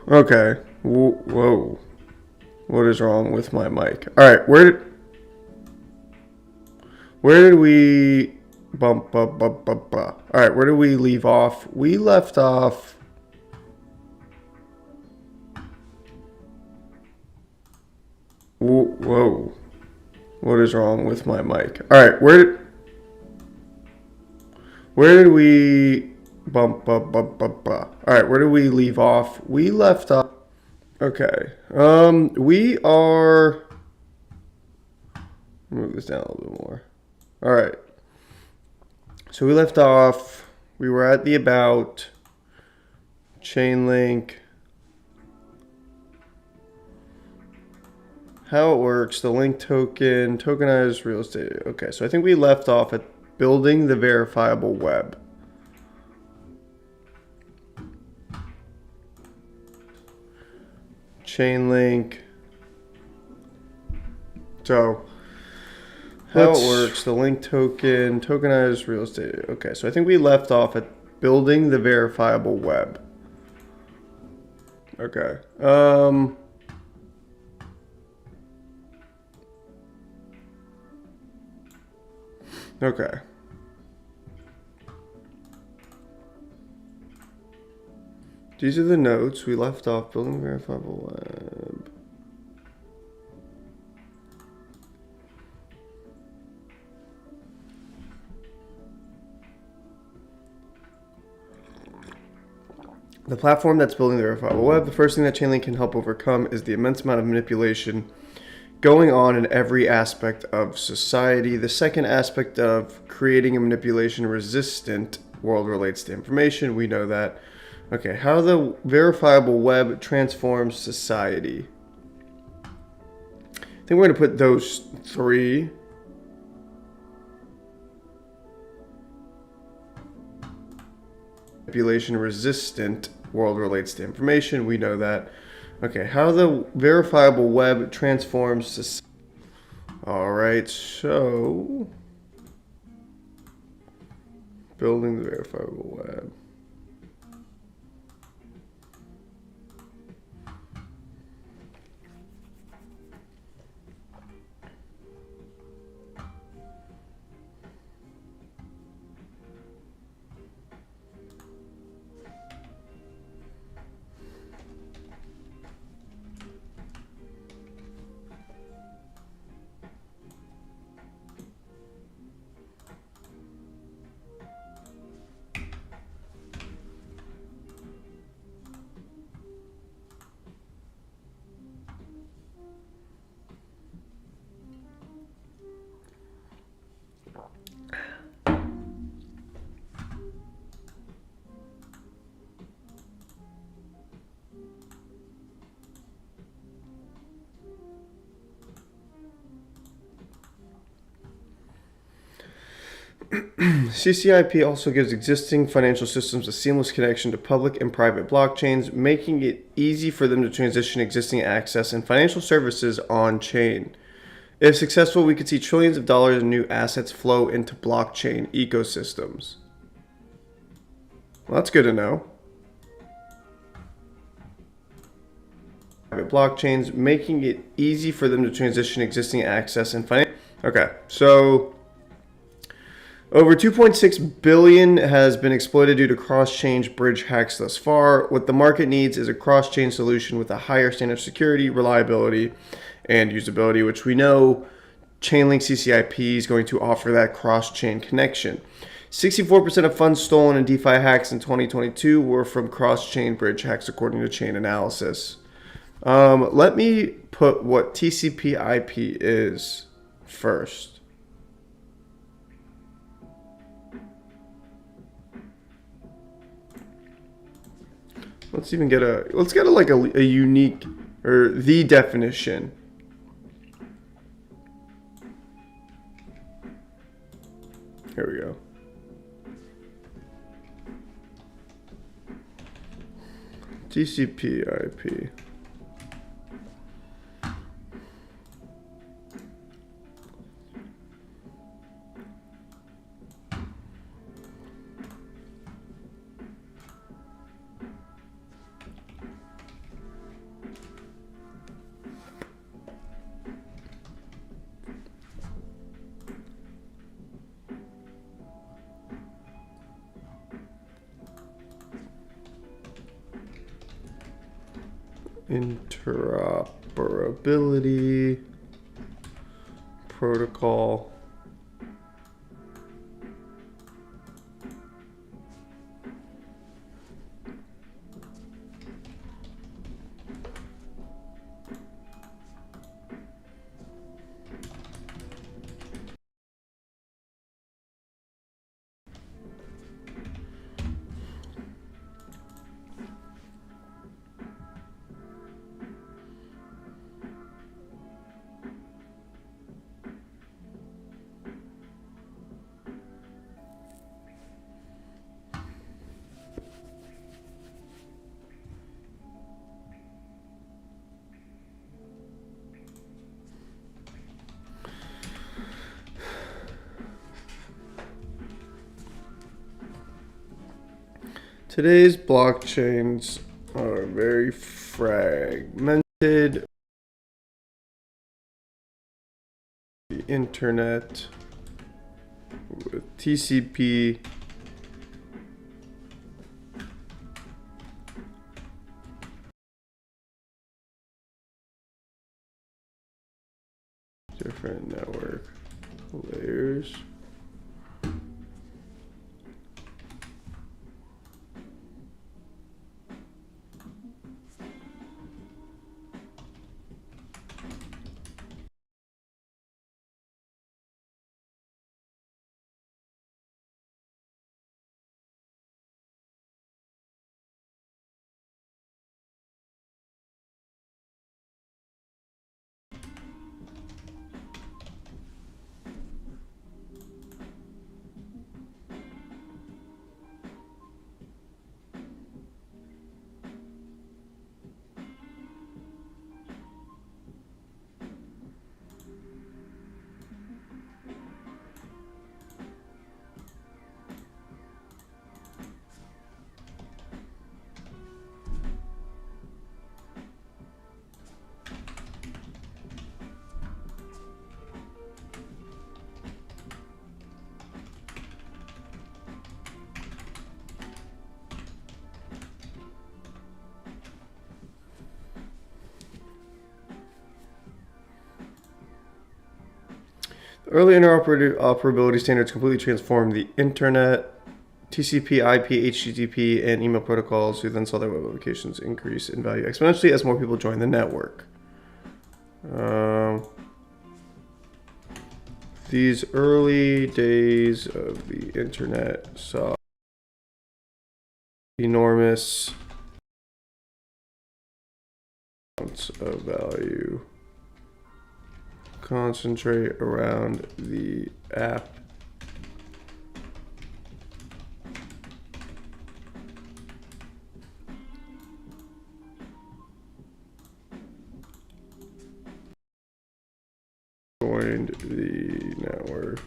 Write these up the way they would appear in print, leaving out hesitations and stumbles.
Okay. Whoa. What is wrong with my mic? All right. Where did we bump? All right. Where did we leave off? We left off. Whoa. What is wrong with my mic? All right. Where did we bump? All right. Where did we leave off? We left off. Okay. We are. Move this down a little bit more. All right. So we left off. We were at the about. Chainlink. How it works, the link token, tokenized real estate. Okay, so I think we left off at building the verifiable web. Chainlink. So how it works, the link token, tokenized real estate. Okay, so I think we left off at building the verifiable web. Okay. Okay. These are the notes. We left off building verifiable web. The platform that's building the verifiable web, the first thing that Chainlink can help overcome is the immense amount of manipulation going on in every aspect of society. The second aspect of creating a manipulation-resistant world relates to information. We know that. Okay, how the verifiable web transforms society. I think we're going to put those three. Manipulation-resistant world relates to information. We know that. Okay, how the verifiable web transforms society. All right, so building the verifiable web. CCIP also gives existing financial systems a seamless connection to public and private blockchains, making it easy for them to transition existing access and financial services on-chain. If successful, we could see trillions of dollars in new assets flow into blockchain ecosystems. Well, that's good to know. Private blockchains, making it easy for them to transition existing access and financial. Okay, so over 2.6 billion has been exploited due to cross-chain bridge hacks thus far. What the market needs is a cross-chain solution with a higher standard of security, reliability, and usability, which we know Chainlink CCIP is going to offer that cross-chain connection. 64% of funds stolen in DeFi hacks in 2022 were from cross-chain bridge hacks, according to Chainalysis. Let me put what TCP/IP is first. Let's get a unique, or the definition. Here we go. TCP/IP. interoperability protocol. Today's blockchains are very fragmented. The internet with TCP different network layers. Early interoperability standards completely transformed the internet. TCP, IP, HTTP, and email protocols, who then saw their web applications increase in value exponentially as more people join the network. These early days of the internet saw enormous amounts of value concentrate around the app. Joined the network.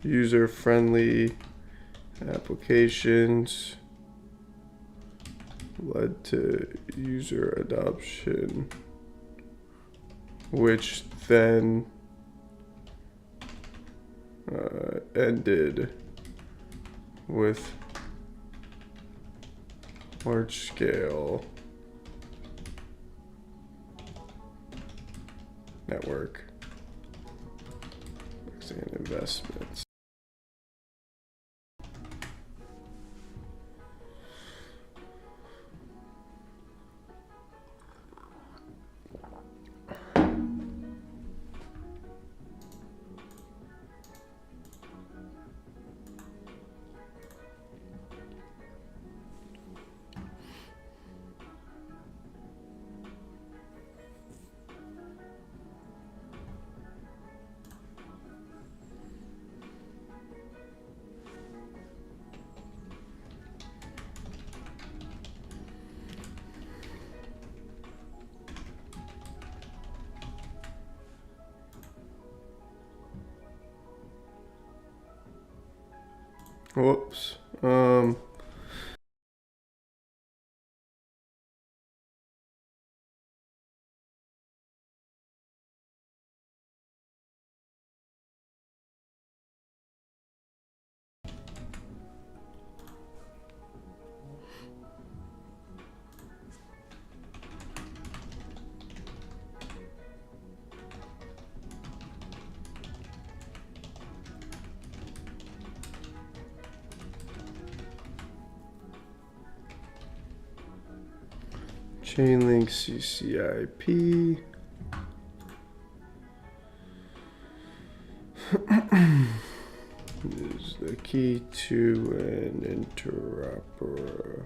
User-friendly applications led to user adoption, which then ended with large-scale network and investments. Whoops. Chainlink CCIP. Is the key to an interoperable.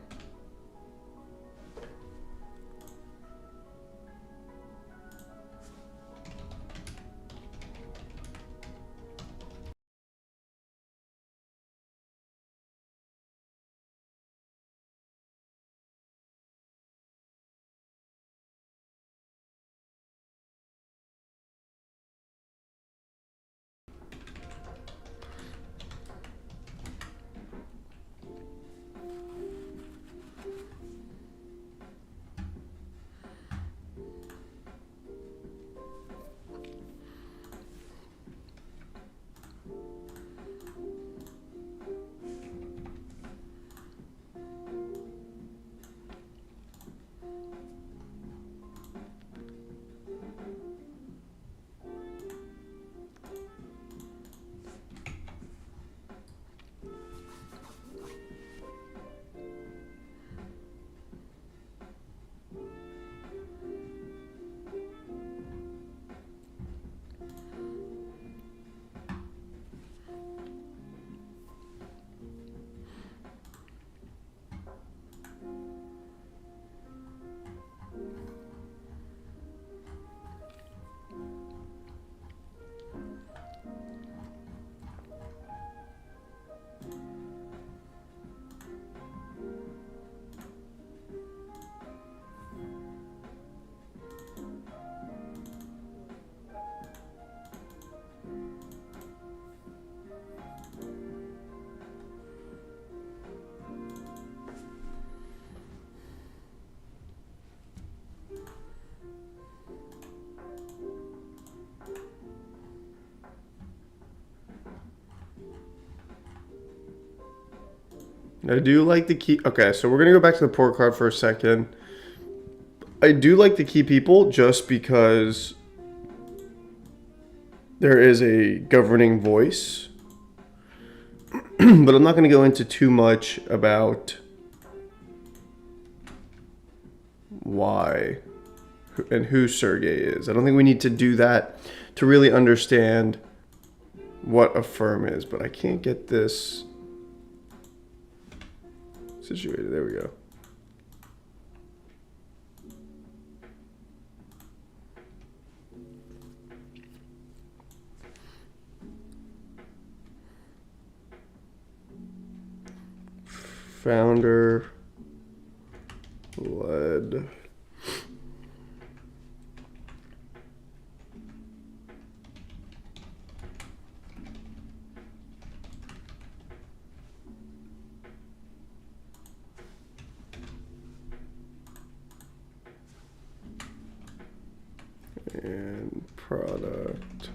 I do like the key. Okay, so we're going to go back to the port card for a second. I do like the key people just because there is a governing voice. But I'm not going to go into too much about why and who Sergey is. I don't think we need to do that to really understand what a firm is. But I can't get this situated. There we go. Founder led and product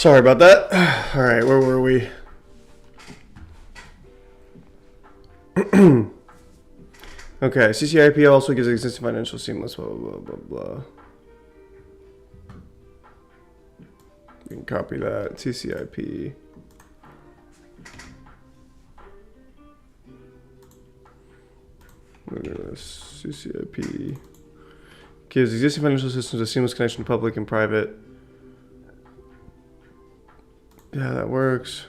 Sorry about that. All right, where were we? Okay, CCIP also gives existing financial seamless, blah, blah, blah, blah. You can copy that, CCIP. Look at this, CCIP. Gives existing financial systems a seamless connection to public and private. Yeah, that works.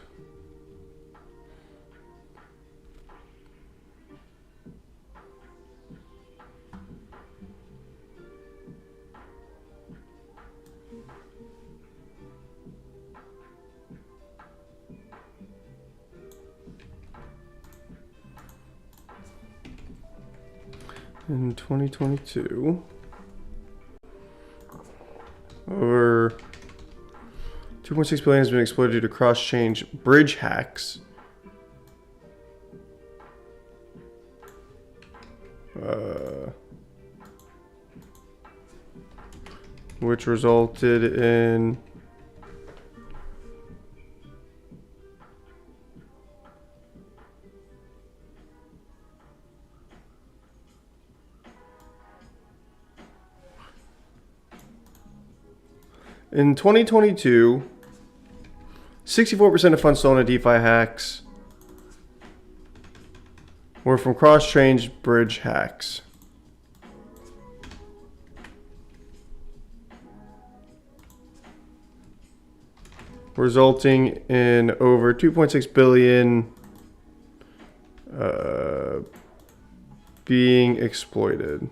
In 2022, over 2.6 billion has been exploited due to cross-chain bridge hacks. Which resulted in in 2022, 64% of funds stolen in DeFi hacks were from cross-chain bridge hacks. Resulting in over 2.6 billion being exploited.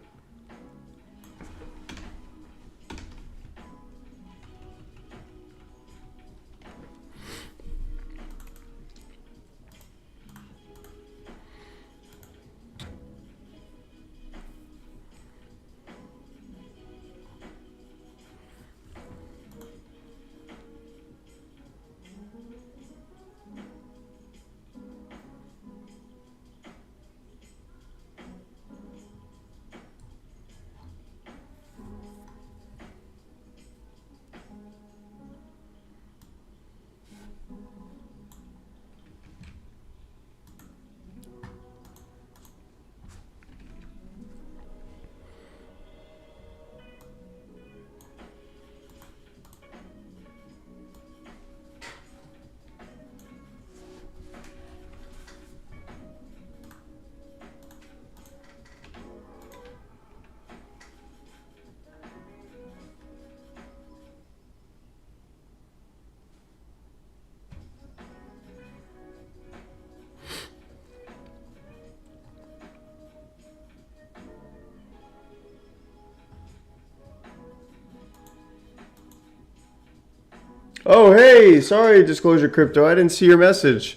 Oh, hey, sorry, Disclosure Crypto. I didn't see your message.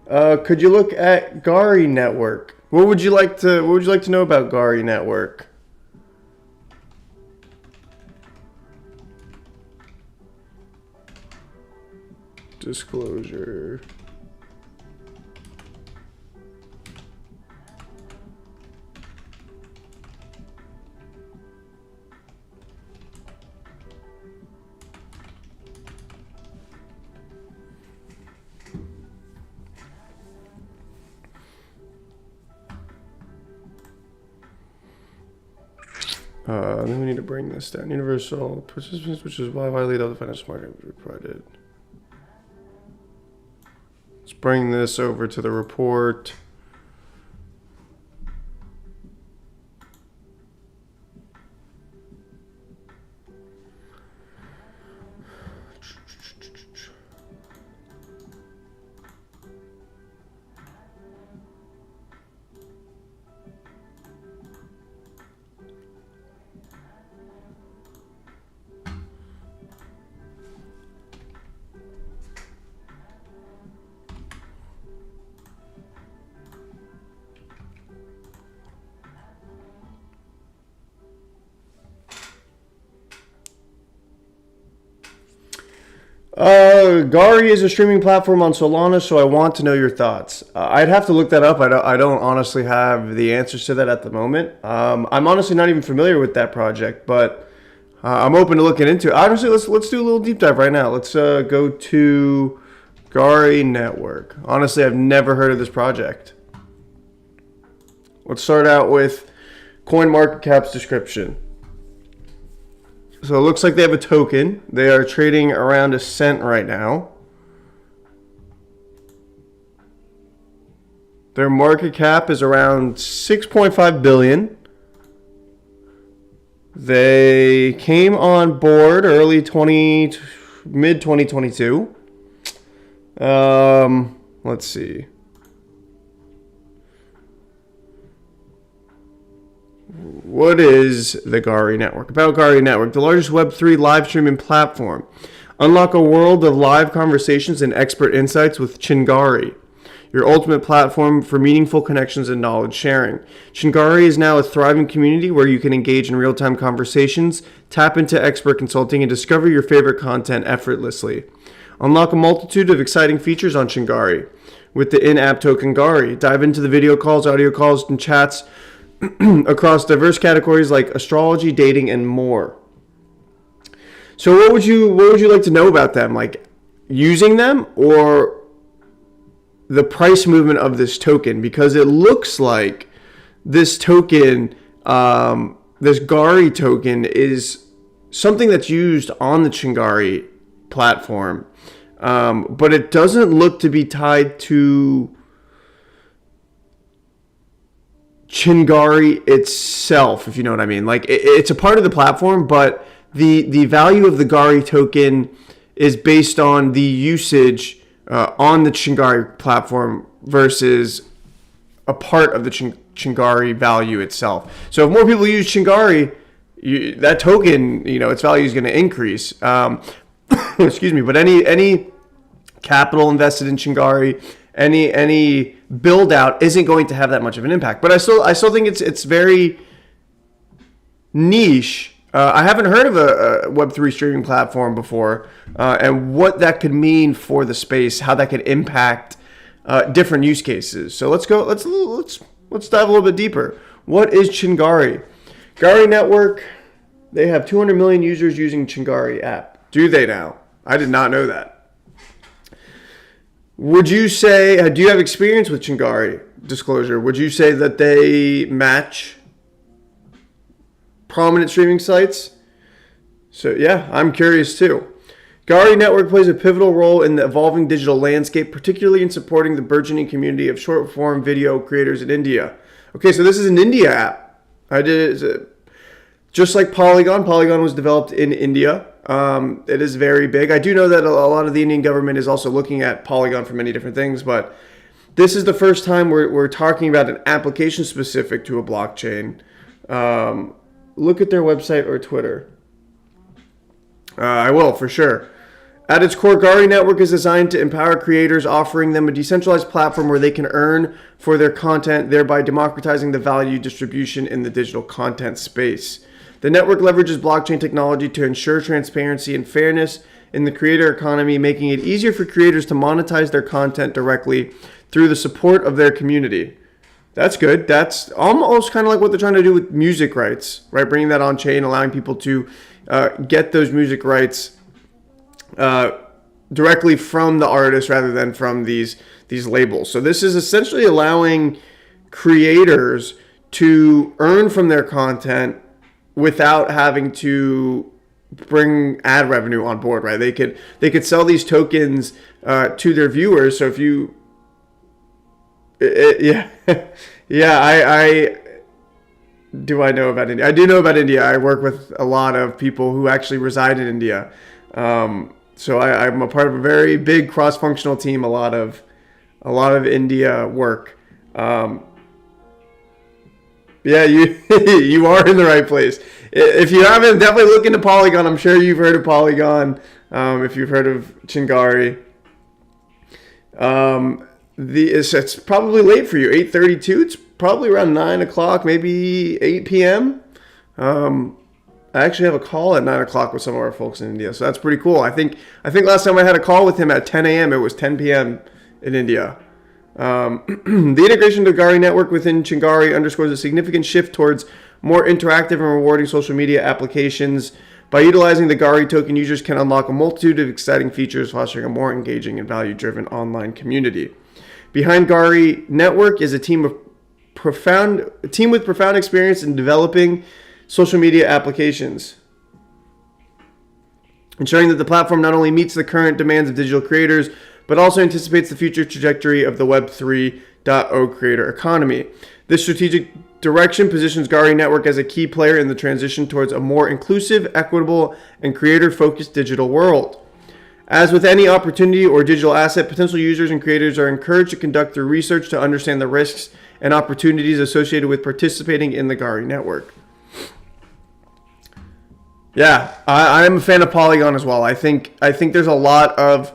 Could you look at Gari Network? What would you like to know about Gari Network? Disclosure. Then we need to bring this down. Universal participants, which is why I lead all the financial market provided. Let's bring this over to the report. Gari is a streaming platform on Solana, so I want to know your thoughts. I'd have to look that up. I don't honestly have the answers to that at the moment. I'm honestly not even familiar with that project, but I'm open to looking into it. Honestly, let's do a little deep dive right now. Let's go to Gari Network. Honestly, I've never heard of this project. Let's start out with CoinMarketCap's description. So it looks like they have a token. They are trading around a cent right now. Their market cap is around 6.5 billion. They came on board mid 2022. Let's see. What is the Gari Network? About Gari Network, the largest Web3 live streaming platform. Unlock a world of live conversations and expert insights with Chingari, your ultimate platform for meaningful connections and knowledge sharing. Chingari is now a thriving community where you can engage in real-time conversations, tap into expert consulting, and discover your favorite content effortlessly. Unlock a multitude of exciting features on Chingari with the in-app token Gari. Dive into the video calls, audio calls, and chats across diverse categories like astrology, dating, and more. So what would you like to know about them? Like using them or the price movement of this token? Because it looks like this token, this Gari token, is something that's used on the Chingari platform, but it doesn't look to be tied to Chingari itself, if you know what I mean. Like it's a part of the platform, but the value of the Gari token is based on the usage on the Chingari platform versus a part of the Chingari value itself. So if more people use Chingari, that token, its value is going to increase. Excuse me, but any capital invested in Chingari, any build out isn't going to have that much of an impact. But I still think it's very niche. I haven't heard of a Web3 streaming platform before, and what that could mean for the space, how that could impact different use cases. So let's dive a little bit deeper. What is Chingari? Gari Network, they have 200 million users using Chingari app. Do they now? I did not know that. Would you say, do you have experience with Chingari disclosure? Would you say that they match prominent streaming sites? So yeah, I'm curious too. Gari Network plays a pivotal role in the evolving digital landscape, particularly in supporting the burgeoning community of short-form video creators in India. Okay, so this is an India app. Just like Polygon. Polygon was developed in India. It is very big. I do know that a lot of the Indian government is also looking at Polygon for many different things, but this is the first time we're talking about an application specific to a blockchain. Look at their website or Twitter. I will, for sure. At its core, Gari Network is designed to empower creators, offering them a decentralized platform where they can earn for their content, thereby democratizing the value distribution in the digital content space. The network leverages blockchain technology to ensure transparency and fairness in the creator economy, making it easier for creators to monetize their content directly through the support of their community. That's good. That's almost kind of like what they're trying to do with music rights, right? Bringing that on chain, allowing people to get those music rights directly from the artist rather than from these labels. So this is essentially allowing creators to earn from their content without having to bring ad revenue on board, right? They could sell these tokens to their viewers. So if you, yeah, I do I know about India? I do know about India. I work with a lot of people who actually reside in India. So I'm a part of a very big cross-functional team. A lot of India work. Yeah, you are in the right place. If you haven't, definitely look into Polygon. I'm sure you've heard of Polygon. If you've heard of Chingari, it's probably late for you. 8:32. It's probably around 9 o'clock, maybe 8 p.m. I actually have a call at 9 o'clock with some of our folks in India, so that's pretty cool. I think last time I had a call with him at 10 a.m. It was 10 p.m. in India. The integration of the Gari network within Chingari underscores a significant shift towards more interactive and rewarding social media applications By utilizing the Gari token, users can unlock a multitude of exciting features, fostering a more engaging and value-driven online community. Behind Gari Network is a team with profound experience in developing social media applications, ensuring that the platform not only meets the current demands of digital creators, but also anticipates the future trajectory of the Web 3.0 creator economy. This strategic direction positions Gari Network as a key player in the transition towards a more inclusive, equitable, and creator-focused digital world. As with any opportunity or digital asset, potential users and creators are encouraged to conduct their research to understand the risks and opportunities associated with participating in the Gari Network. Yeah, I'm a fan of Polygon as well. I think there's a lot of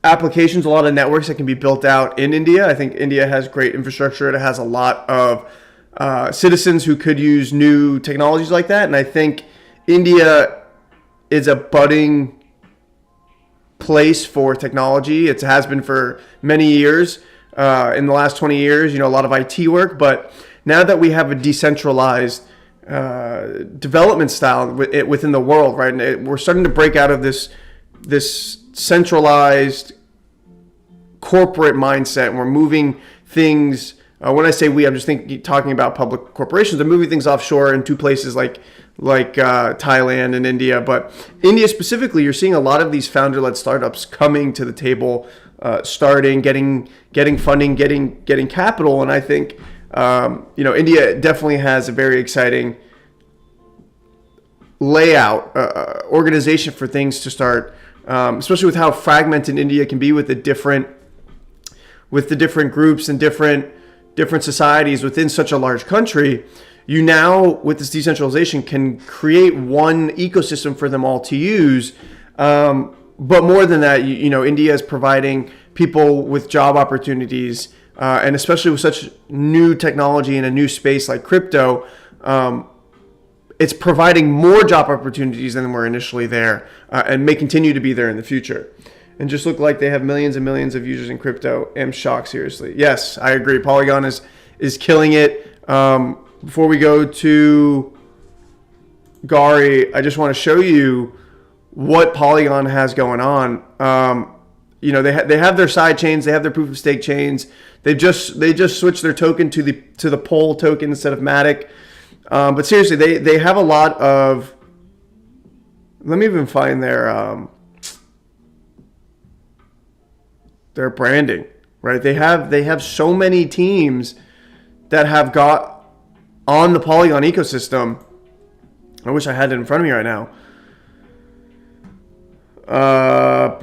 applications, a lot of networks that can be built out in India. I think India has great infrastructure. It has a lot of citizens who could use new technologies like that. And I think India is a budding place for technology. It has been for many years. In the last 20 years, a lot of IT work. But now that we have a decentralized development style within the world, right? And we're starting to break out of this centralized corporate mindset, and we're moving things. When I say we, I'm just talking about public corporations. They're moving things offshore into places like Thailand and India. But India specifically, you're seeing a lot of these founder-led startups coming to the table, starting, getting funding, getting capital, and I think India definitely has a very exciting layout, organization for things to start, especially with how fragmented India can be with the different groups and different societies within such a large country. You now, with this decentralization, can create one ecosystem for them all to use. But more than that, India is providing people with job opportunities, and especially with such new technology in a new space like crypto, it's providing more job opportunities than were initially there, and may continue to be there in the future. And just look like they have millions and millions of users in crypto. I'm shocked, seriously. Yes, I agree. Polygon is killing it. Before we go to Gari, I just want to show you what Polygon has going on. They have their side chains, they have their proof of stake chains. They just switched their token to the Pole token instead of Matic. But seriously, they have a lot of. Let me even find their branding, right? They have so many teams that have got on the Polygon ecosystem. I wish I had it in front of me right now. I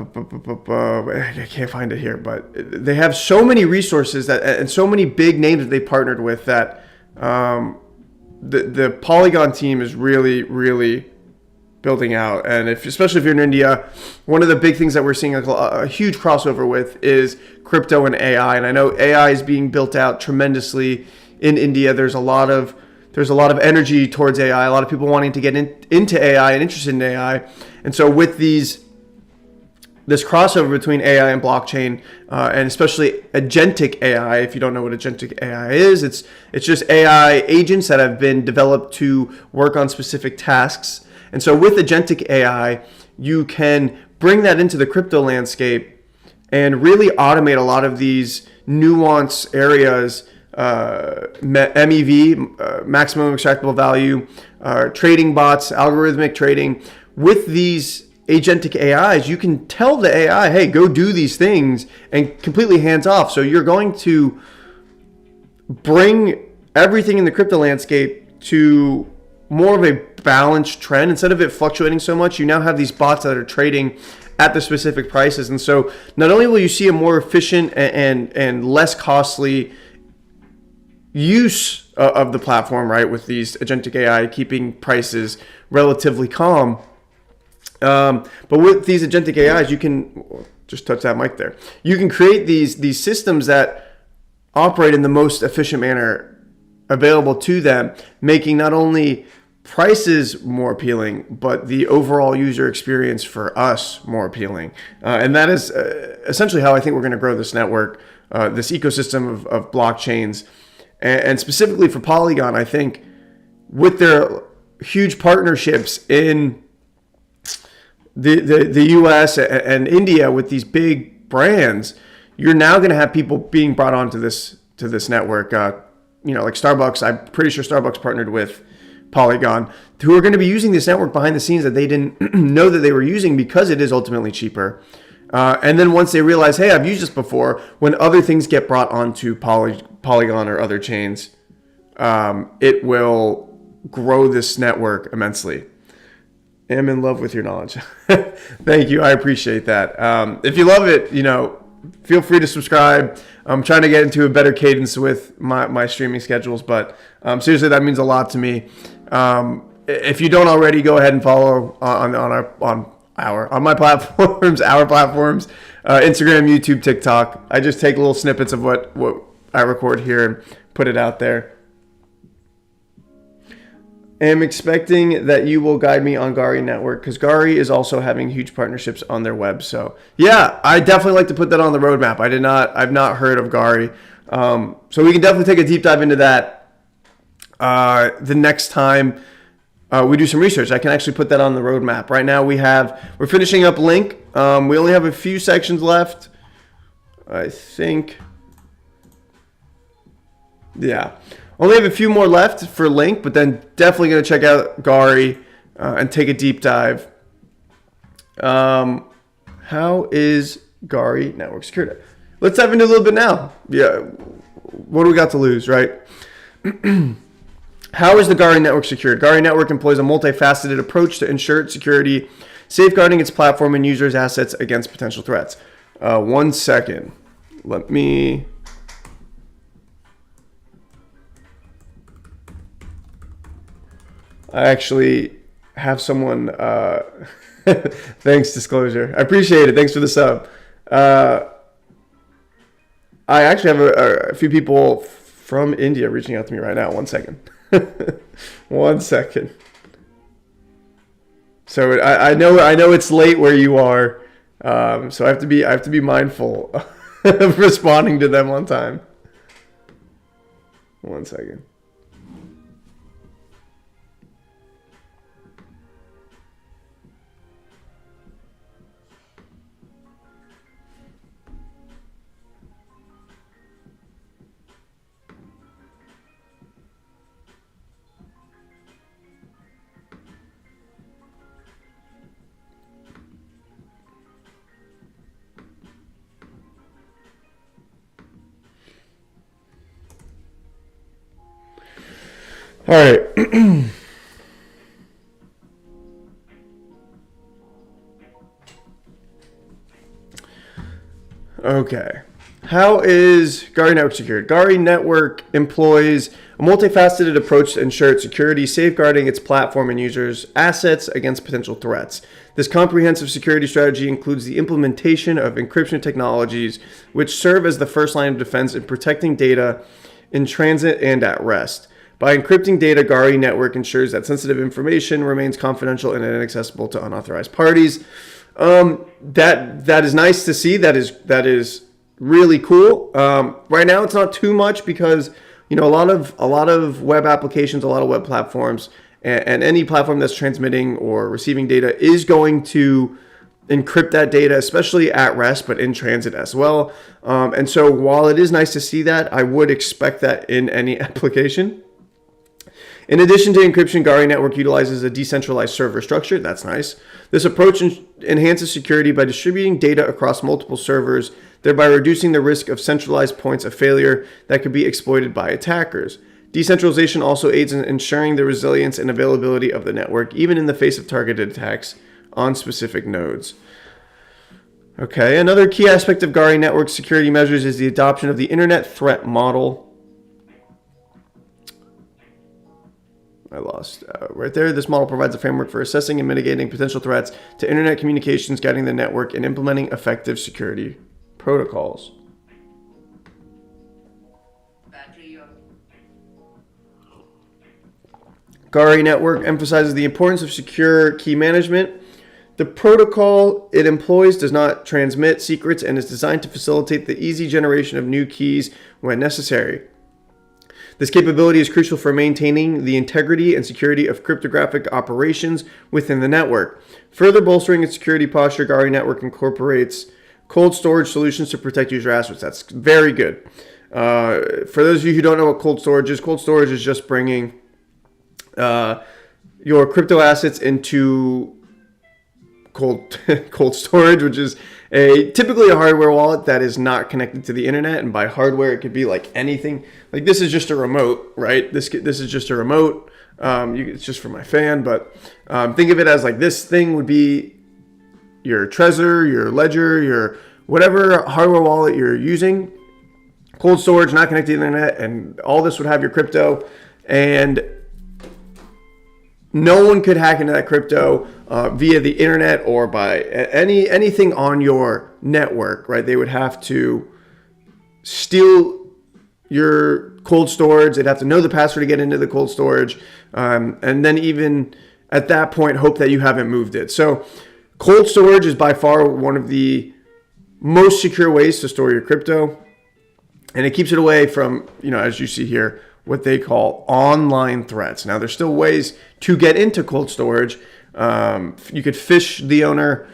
can't find it here, but they have so many resources and so many big names that they partnered with that the Polygon team is really, really building out. And especially if you're in India, one of the big things that we're seeing a huge crossover with is crypto and AI. And I know AI is being built out tremendously in India. There's a lot of energy towards AI, a lot of people wanting to get into AI and interested in AI. And so with this crossover between AI and blockchain, and especially agentic AI, if you don't know what agentic AI is, it's just AI agents that have been developed to work on specific tasks. And so with agentic AI, you can bring that into the crypto landscape and really automate a lot of these nuanced areas, MEV, maximum extractable value, trading bots, algorithmic trading. With these agentic AIs, you can tell the AI, hey, go do these things, and completely hands off. So you're going to bring everything in the crypto landscape to more of a balanced trend. Instead of it fluctuating so much, you now have these bots that are trading at the specific prices. And so not only will you see a more efficient and less costly use of the platform, right, with these agentic AI keeping prices relatively calm, but with these agentic AIs, you can just touch that mic there. You can create these systems that operate in the most efficient manner available to them, making not only prices more appealing, but the overall user experience for us more appealing. And that is essentially how I think we're going to grow this network, this ecosystem of blockchains. And specifically for Polygon, I think with their huge partnerships in the US and India with these big brands, you're now going to have people being brought onto this network. Like Starbucks, I'm pretty sure Starbucks partnered with Polygon, who are going to be using this network behind the scenes that they didn't know that they were using because it is ultimately cheaper. And then once they realize, hey, I've used this before, when other things get brought onto Polygon or other chains, it will grow this network immensely. I'm in love with your knowledge. Thank you. I appreciate that. If you love it, feel free to subscribe. I'm trying to get into a better cadence with my streaming schedules, but seriously, that means a lot to me. If you don't already, go ahead and follow on my platforms, our platforms, Instagram, YouTube, TikTok. I just take little snippets of what I record here and put it out there. I'm expecting that you will guide me on Gari Network because Gari is also having huge partnerships on their web. So yeah, I definitely like to put that on the roadmap. I've not heard of Gari. So we can definitely take a deep dive into that the next time we do some research. I can actually put that on the roadmap. Right now we're finishing up Link. We only have a few sections left, I think. Yeah. Only have a few more left for Link, but then definitely going to check out Gari and take a deep dive. How is Gari Network secured? Let's dive into a little bit now. Yeah, what do we got to lose, right? How is the Gari Network secured? Gari Network employs a multifaceted approach to ensure its security, safeguarding its platform and users' assets against potential threats. 1 second. Let me... I actually have someone, thanks disclosure. I appreciate it. Thanks for the sub. I actually have a few people from India reaching out to me right now. 1 second. 1 second. So I know it's late where you are. So I have to be mindful of responding to them on time. 1 second. All right. Okay. How is Gari Network secured? Gari Network employs a multifaceted approach to ensure its security, safeguarding its platform and users' assets against potential threats. This comprehensive security strategy includes the implementation of encryption technologies, which serve as the first line of defense in protecting data in transit and at rest. By encrypting data, Gari Network ensures that sensitive information remains confidential and inaccessible to unauthorized parties. That is nice to see. That is really cool. Right now, it's not too much because a lot of web applications, a lot of web platforms, and any platform that's transmitting or receiving data is going to encrypt that data, especially at rest, but in transit as well. And so, while it is nice to see that, I would expect that in any application. In addition to encryption, Gari Network utilizes a decentralized server structure. That's nice. This approach enhances security by distributing data across multiple servers, thereby reducing the risk of centralized points of failure that could be exploited by attackers. Decentralization also aids in ensuring the resilience and availability of the network, even in the face of targeted attacks on specific nodes. Okay, another key aspect of Gari Network security measures is the adoption of the Internet Threat Model. I lost right there. This model provides a framework for assessing and mitigating potential threats to internet communications, guiding the network, and implementing effective security protocols. Gari Network emphasizes the importance of secure key management. The protocol it employs does not transmit secrets and is designed to facilitate the easy generation of new keys when necessary. This capability is crucial for maintaining the integrity and security of cryptographic operations within the network. Further bolstering its security posture, Gari Network incorporates cold storage solutions to protect user assets. That's very good. For those of you who don't know what cold storage is just bringing your crypto assets into cold storage, which is typically a hardware wallet that is not connected to the internet. And by hardware, it could be like anything. Like this is just a remote, right? This is just a remote. It's just for my fan, but think of it as like this thing would be your Trezor, your Ledger, your whatever hardware wallet you're using. Cold storage, not connected to the internet, and all this would have your crypto, and no one could hack into that crypto via the internet or by anything on your network, right? They would have to steal your cold storage. They'd have to know the password to get into the cold storage, and then even at that point, hope that you haven't moved it. So cold storage is by far one of the most secure ways to store your crypto, and it keeps it away from, as you see here, what they call online threats. Now, there's still ways to get into cold storage. You could phish the owner,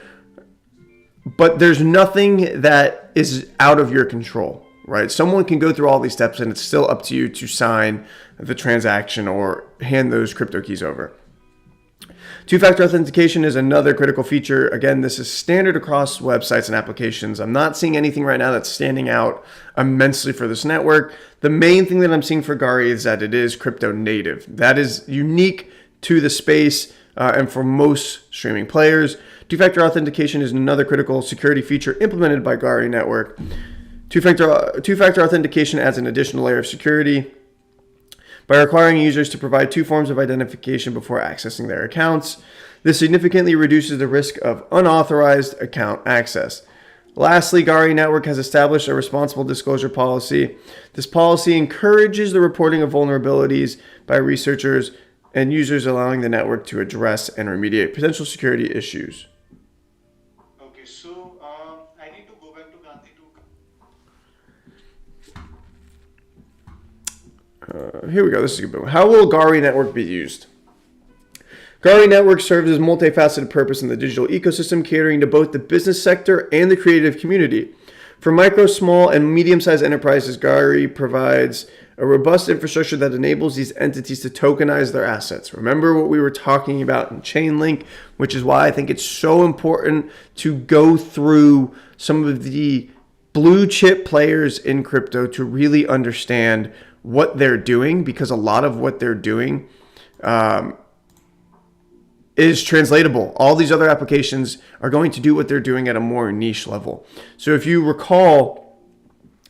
but there's nothing that is out of your control, right? Someone can go through all these steps, and it's still up to you to sign the transaction or hand those crypto keys over. Two-factor authentication is another critical feature. Again, this is standard across websites and applications. I'm not seeing anything right now that's standing out immensely for this network. The main thing that I'm seeing for Gari is that it is crypto native. That is unique to the space and for most streaming players. Two-factor authentication is another critical security feature implemented by Gari Network. Two-factor authentication adds an additional layer of security by requiring users to provide two forms of identification before accessing their accounts. This significantly reduces the risk of unauthorized account access. Lastly, Gari Network has established a responsible disclosure policy. This policy encourages the reporting of vulnerabilities by researchers and users, allowing the network to address and remediate potential security issues. Okay, so I need to go back to Gandhi to. Here we go. This is a good one. How will Gari Network be used? Gari Network serves as a multifaceted purpose in the digital ecosystem, catering to both the business sector and the creative community. For micro, small, and medium-sized enterprises, Gari provides a robust infrastructure that enables these entities to tokenize their assets. Remember what we were talking about in Chainlink, which is why I think it's so important to go through some of the blue chip players in crypto to really understand what they're doing, because a lot of what they're doing is translatable. All these other applications are going to do what they're doing at a more niche level. So if you recall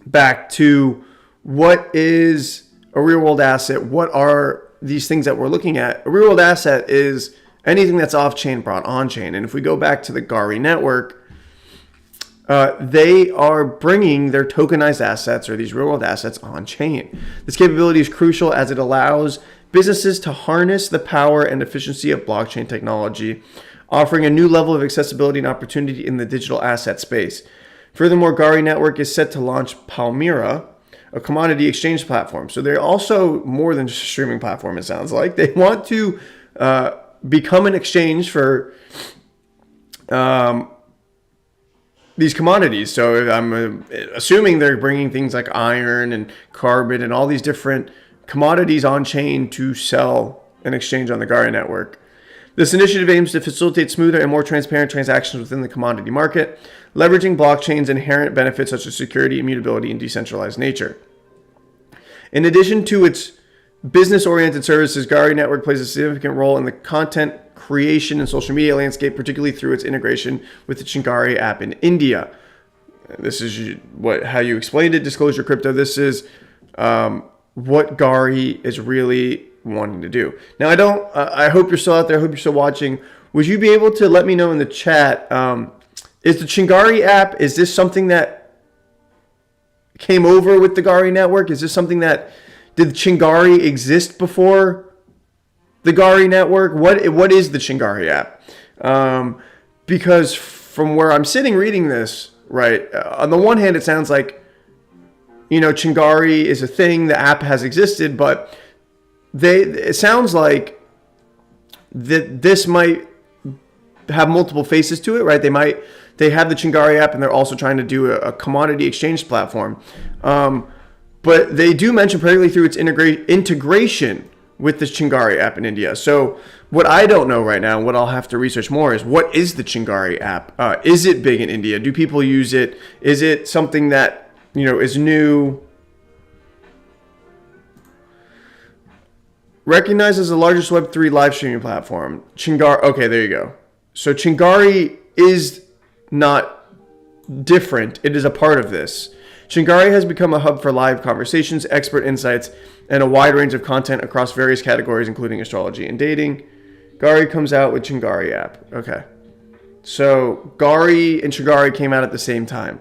back to what is a real world asset, what are these things that we're looking at? A real world asset is anything that's off chain brought on chain. And if we go back to the Gari network, they are bringing their tokenized assets or these real world assets on chain. This capability is crucial as it allows businesses to harness the power and efficiency of blockchain technology, offering a new level of accessibility and opportunity in the digital asset space. Furthermore, Gari Network is set to launch Palmyra, a commodity exchange platform. So they're also more than just a streaming platform, it sounds like. They want to become an exchange for these commodities. So I'm assuming they're bringing things like iron and carbon and all these different commodities on chain to sell and exchange on the Gari network. This initiative aims to facilitate smoother and more transparent transactions within the commodity market, leveraging blockchain's inherent benefits such as security, immutability, and decentralized nature. In addition to its business-oriented services, Gari Network plays a significant role in the content creation and social media landscape, particularly through its integration with the Chingari app in India. This is how you explained it, Disclosure Crypto. This is what Gari is really wanting to do. Now, I hope you're still out there. I hope you're still watching. Would you be able to let me know in the chat, is the Chingari app, is this something that came over with the Gari network? Is this something that, did Chingari exist before the Gari network? What is the Chingari app? Because from where I'm sitting reading this, right, on the one hand, it sounds like Chingari is a thing. The app has existed, but it sounds like that this might have multiple faces to it, right? They have the Chingari app, and they're also trying to do a commodity exchange platform. But they do mention particularly through its integration with the Chingari app in India. So what I don't know right now, what I'll have to research more, is what is the Chingari app? Is it big in India? Do people use it? Is it something that is new? Recognized as the largest Web3 live streaming platform. Chingari. Okay, there you go. So Chingari is not different. It is a part of this. Chingari has become a hub for live conversations, expert insights, and a wide range of content across various categories, including astrology and dating. Gari comes out with Chingari app. Okay. So Gari and Chingari came out at the same time.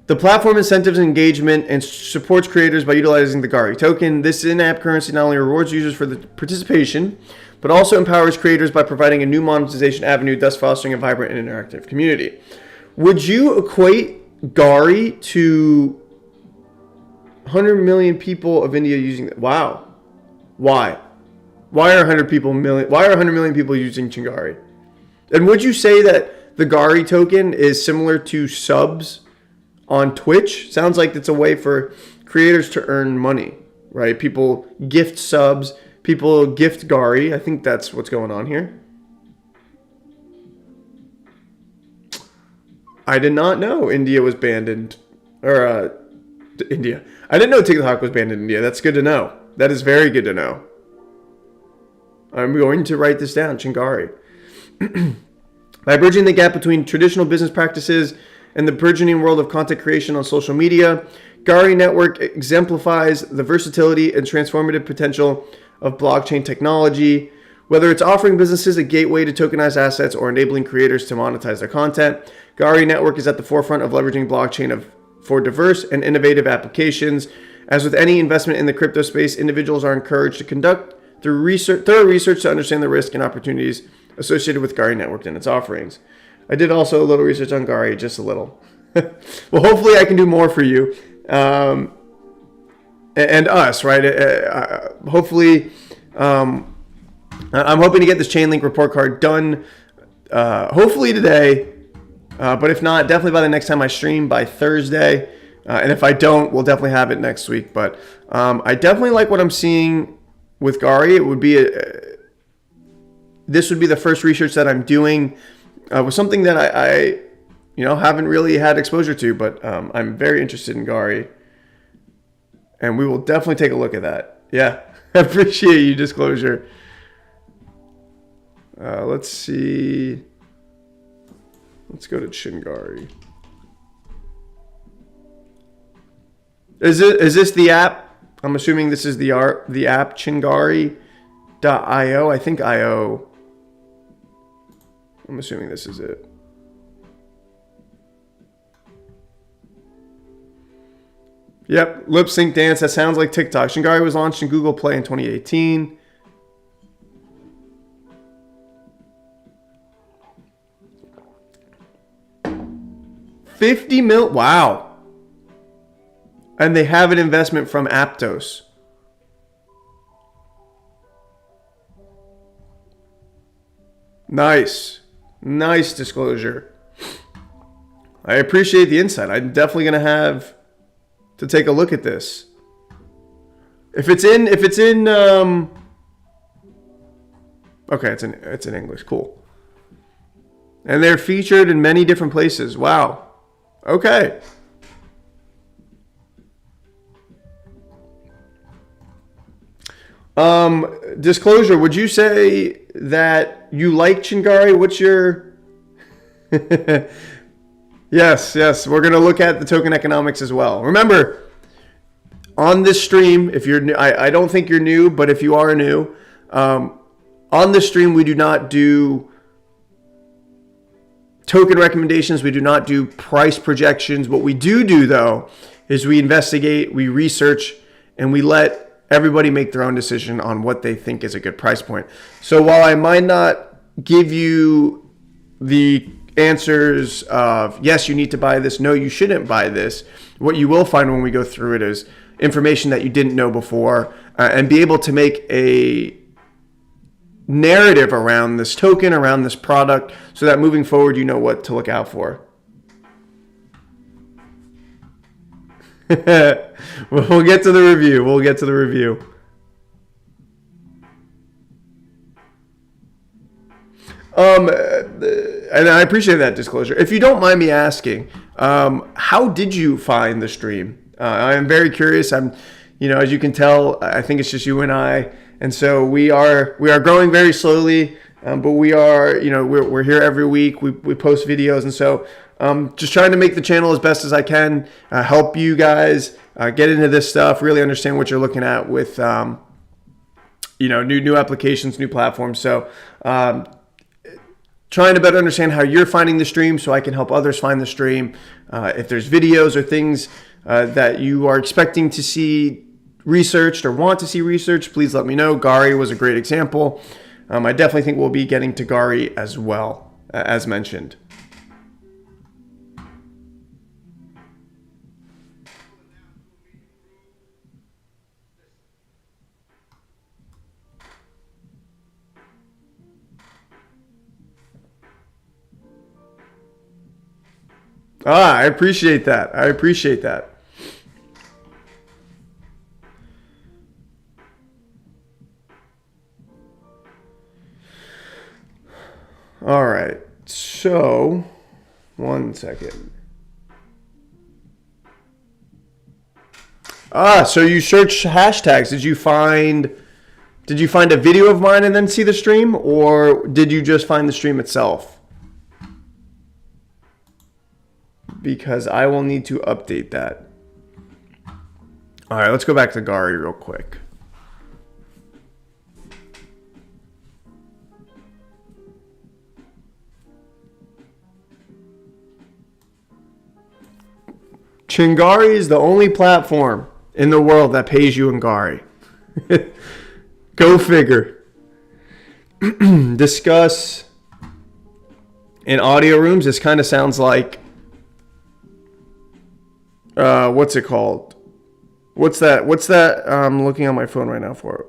The platform incentives engagement and supports creators by utilizing the Gari token. This in-app currency not only rewards users for the participation, but also empowers creators by providing a new monetization avenue, thus fostering a vibrant and interactive community. Would you equate Gari to 100 million people of India using it? Wow. Why? Why are 100 million people using Chingari? And would you say that the Gari token is similar to subs on Twitch? Sounds like it's a way for creators to earn money, right? People gift subs, people gift Gari. I think that's what's going on here. I did not know India was banned India. I didn't know TikTok was banned in India. That's good to know. That is very good to know. I'm going to write this down, Chingari. By bridging the gap between traditional business practices and the burgeoning world of content creation on social media, Gari Network exemplifies the versatility and transformative potential of blockchain technology. Whether it's offering businesses a gateway to tokenized assets or enabling creators to monetize their content, Gari Network is at the forefront of leveraging blockchain for diverse and innovative applications. As with any investment in the crypto space, individuals are encouraged to conduct thorough research to understand the risk and opportunities associated with Gari Network and its offerings. I did also a little research on Gari, just a little. Well, hopefully I can do more for you and us, right? Hopefully, I'm hoping to get this Chainlink report card done hopefully today. But if not, definitely by the next time I stream, by Thursday. And if I don't, we'll definitely have it next week. But I definitely like what I'm seeing with Gari. It would be this would be the first research that I'm doing with something that I haven't really had exposure to. But I'm very interested in Gari, and we will definitely take a look at that. Yeah, I appreciate you, Disclosure. Let's see. Let's go to Chingari. Is this the app? I'm assuming this is the app, Chingari.io. I think IO. I'm assuming this is it. Yep, lip sync dance. That sounds like TikTok. Chingari was launched in Google Play in 2018. $50 million. Wow. And they have an investment from Aptos. Nice. Nice Disclosure. I appreciate the insight. I'm definitely going to have to take a look at this. If it's in okay, it's in English. Cool. And they're featured in many different places. Wow. Okay. Disclosure, would you say that you like Chingari? What's your... Yes, we're going to look at the token economics as well. Remember, on this stream, if you're new, I don't think you're new, but if you are new, on this stream, we do not do token recommendations. We do not do price projections. What we do, though, is we investigate, we research, and we let everybody make their own decision on what they think is a good price point. So while I might not give you the answers of yes, you need to buy this, no, you shouldn't buy this. What you will find when we go through it is information that you didn't know before, and be able to make a narrative around this token, around this product, so that moving forward, you know what to look out for. We'll get to the review. And I appreciate that disclosure. If you don't mind me asking, how did you find the stream? I am very curious. As you can tell, I think it's just you and I, and so we are growing very slowly. But we are, we're here every week. We post videos, and so just trying to make the channel as best as I can, help you guys get into this stuff, really understand what you're looking at with, new applications, new platforms. So trying to better understand how you're finding the stream so I can help others find the stream. If there's videos or things that you are expecting to see researched or want to see researched, please let me know. Gari was a great example. I definitely think we'll be getting to Gari as well, as mentioned. I appreciate that. All right. So, 1 second. So you search hashtags. Did you find a video of mine and then see the stream, or did you just find the stream itself? Because I will need to update that. All right, let's go back to Gari real quick. Chingari is the only platform in the world that pays you in Gari. Go figure. Discuss in audio rooms. This kind of sounds like what's it called? What's that? I'm looking on my phone right now for it.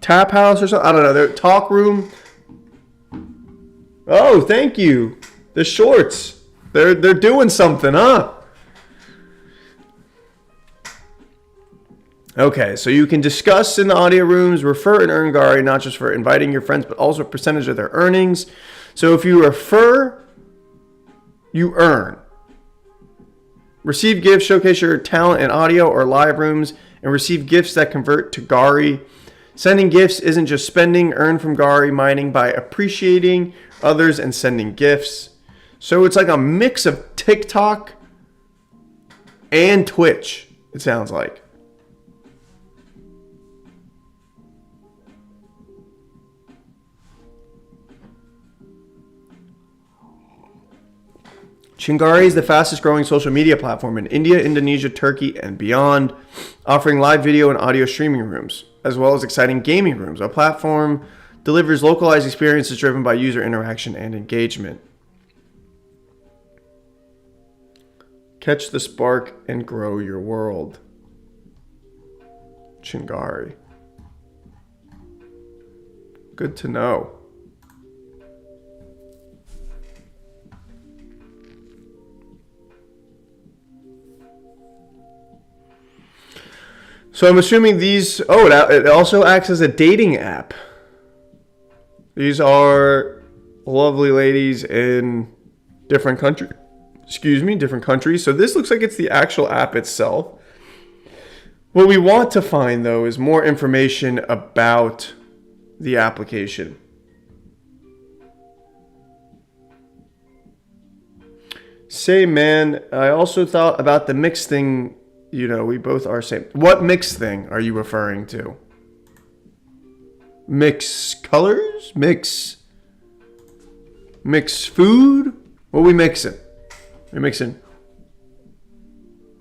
Tap House or something? I don't know. Talk room. Oh, thank you. The shorts. They're doing something, huh? Okay, so you can discuss in the audio rooms, refer and earn Gari, not just for inviting your friends, but also a percentage of their earnings. So if you refer, you earn. Receive gifts, showcase your talent in audio or live rooms, and receive gifts that convert to Gari. Sending gifts isn't just spending. Earn from Gari mining by appreciating others and sending gifts. So it's like a mix of TikTok and Twitch, it sounds like. Chingari is the fastest growing social media platform in India, Indonesia, Turkey, and beyond, offering live video and audio streaming rooms, as well as exciting gaming rooms. Our platform delivers localized experiences driven by user interaction and engagement. Catch the spark and grow your world. Chingari. Good to know. So I'm assuming these, it also acts as a dating app. These are lovely ladies in different countries. So this looks like it's the actual app itself. What we want to find, though, is more information about the application. Say, man, I also thought about the mix thing. We both are same. What mix thing are you referring to? Mix colors? Mix food? What are we mixing? We're mixing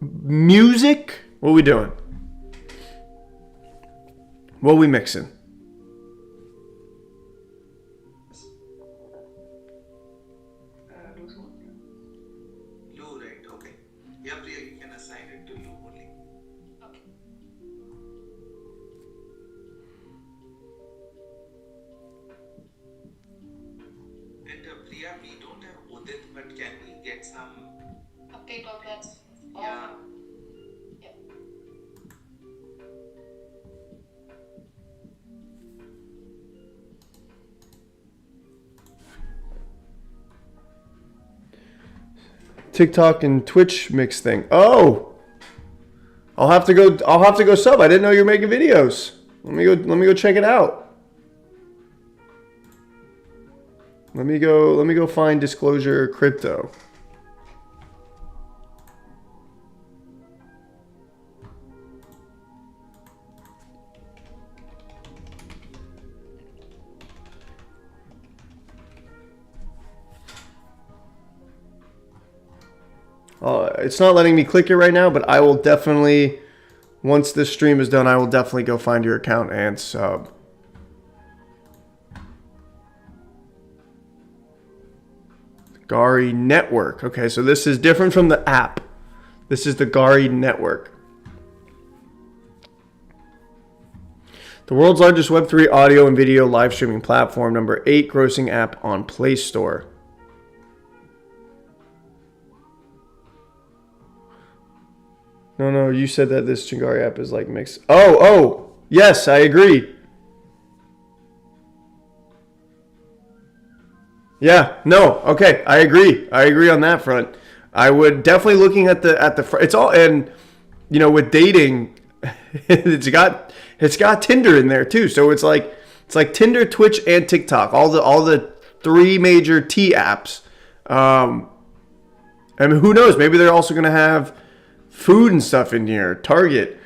music? What are we doing? What are we mixing? Priya, we don't have Udit, but can we get some? Update on that. Yeah. Yeah. TikTok and Twitch mix thing. Oh, I'll have to go. I'll have to go sub. I didn't know you were making videos. Let me go. Let me go check it out. Let me go. Let me go find Disclosure Crypto. It's not letting me click it right now, but I will definitely, once this stream is done, I will definitely go find your account and sub. Gari Network. Okay, so this is different from the app. This is the Gari Network. The world's largest Web3 audio and video live streaming platform, number 8 grossing app on Play Store. No, you said that this Chingari app is like mixed. Oh, yes, I agree. Yeah, no, okay, I agree. I agree on that front. I would definitely looking at the front. It's all, and you know, with dating, it's got Tinder in there too. So it's like Tinder, Twitch, and TikTok. All the 3 major T apps. I mean, who knows? Maybe they're also gonna have food and stuff in here. Target.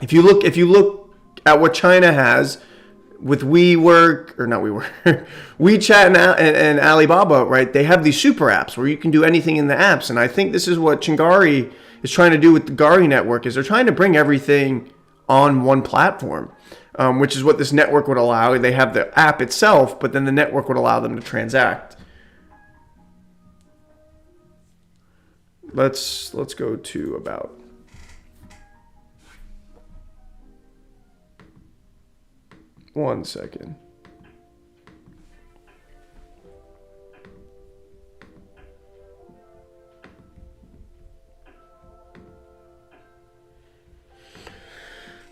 If you look at what China has with WeWork, or not WeWork, WeChat and Alibaba, right? They have these super apps where you can do anything in the apps. And I think this is what Chingari is trying to do with the Gari network, is they're trying to bring everything on one platform, which is what this network would allow. They have the app itself, but then the network would allow them to transact. Let's go to about. One second.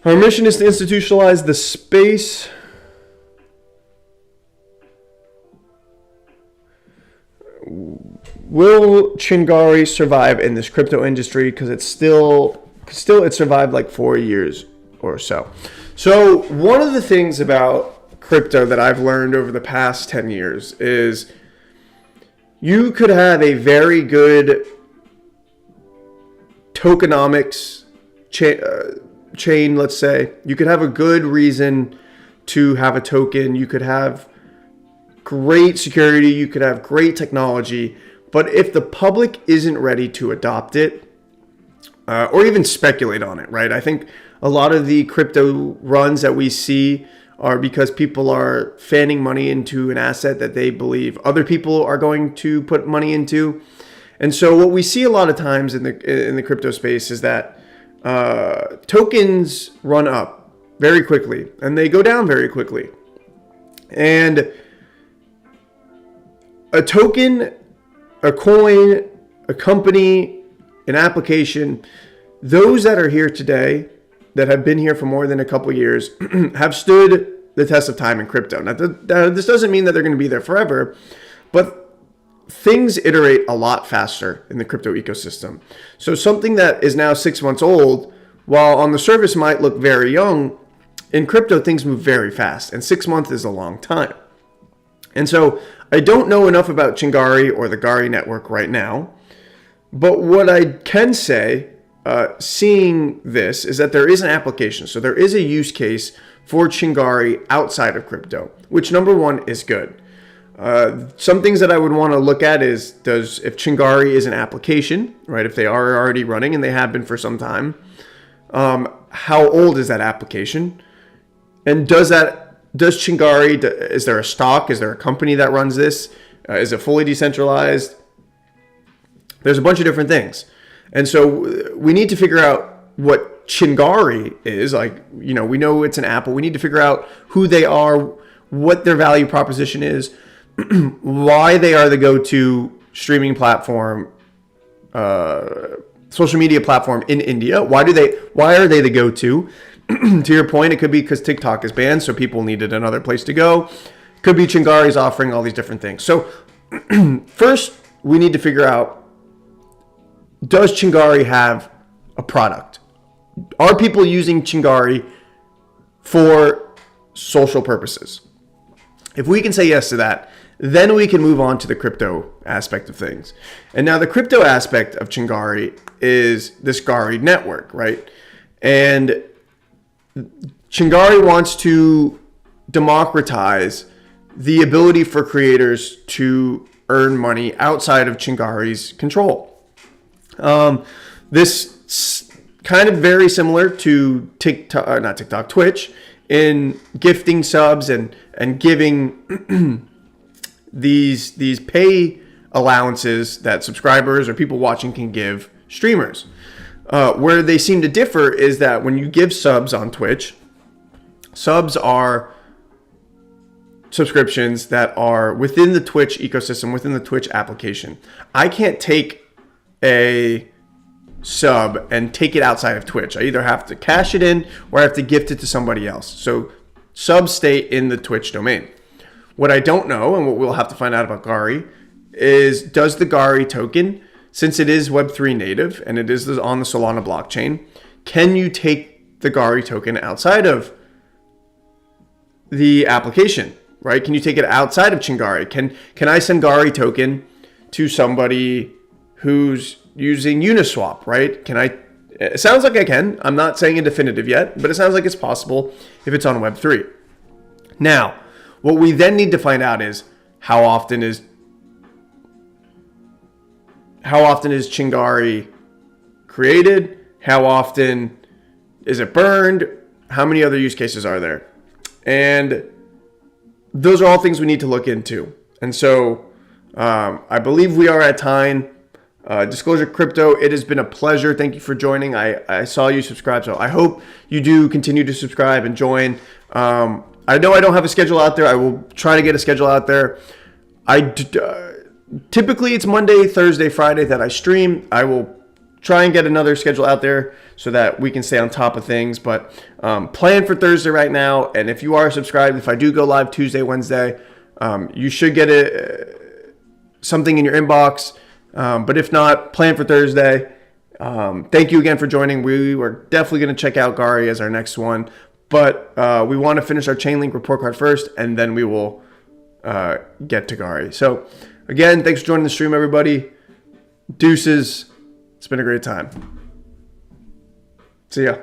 Our mission is to institutionalize the space. Will Chingari survive in this crypto industry? Because it survived like 4 years or so. So one of the things about crypto that I've learned over the past 10 years is you could have a very good tokenomics chain, let's say. You could have a good reason to have a token. You could have great security. You could have great technology. But if the public isn't ready to adopt it, or even speculate on it, right? I think a lot of the crypto runs that we see are because people are fanning money into an asset that they believe other people are going to put money into. And so what we see a lot of times in the crypto space is that tokens run up very quickly and they go down very quickly. And a token, a coin, a company, an application, those that are here today, that have been here for more than a couple years, have stood the test of time in crypto. Now, this doesn't mean that they're going to be there forever, but things iterate a lot faster in the crypto ecosystem. So something that is now 6 months old, while on the surface might look very young, in crypto things move very fast, and 6 months is a long time. And so I don't know enough about Chingari or the Gari network right now, but what I can say, seeing this, is that there is an application. So there is a use case for Chingari outside of crypto, which number one is good. Some things that I would want to look at is, if Chingari is an application, right? If they are already running and they have been for some time, how old is that application? And does Chingari, is there a stock? Is there a company that runs this? Is it fully decentralized? There's a bunch of different things. And so we need to figure out what Chingari is. Like, you know, we know it's an app, but we need to figure out who they are, what their value proposition is, why they are the go-to streaming platform, social media platform in India. Why are they the go-to? To your point, it could be because TikTok is banned, so people needed another place to go. Could be Chingari's offering all these different things. So first, we need to figure out, does Chingari have a product? Are people using Chingari for social purposes? If we can say yes to that, then we can move on to the crypto aspect of things. And now the crypto aspect of Chingari is this Gari network, right? And Chingari wants to democratize the ability for creators to earn money outside of Chingari's control. This kind of very similar to Twitch in gifting subs and giving these pay allowances that subscribers or people watching can give streamers. Where they seem to differ is that when you give subs on Twitch, subs are subscriptions that are within the Twitch ecosystem, within the Twitch application. I can't take a sub and take it outside of Twitch. I either have to cash it in or I have to gift it to somebody else. So subs stay in the Twitch domain. What I don't know, and what we'll have to find out about Gari, is does the Gari token, since it is Web3 native and it is on the Solana blockchain, can you take the Gari token outside of the application, right? Can you take it outside of Chingari? Can I send Gari token to somebody who's using Uniswap, right? It sounds like I can. I'm not saying a definitive yet, but it sounds like it's possible if it's on Web3. Now, what we then need to find out is how often is Chingari created? How often is it burned? How many other use cases are there? And those are all things we need to look into. And so I believe we are at time. Disclosure Crypto, it has been a pleasure. Thank you for joining. I saw you subscribe, so I hope you do continue to subscribe and join. I know I don't have a schedule out there. I will try to get a schedule out there. Typically it's Monday, Thursday, Friday that I stream. I will try and get another schedule out there so that we can stay on top of things. But plan for Thursday right now. And if you are subscribed, if I do go live Tuesday, Wednesday, you should get something in your inbox. But if not, plan for Thursday. Thank you again for joining. We were definitely going to check out Gari as our next one. But we want to finish our Chainlink report card first, and then we will get to Gari. So, again, thanks for joining the stream, everybody. Deuces. It's been a great time. See ya.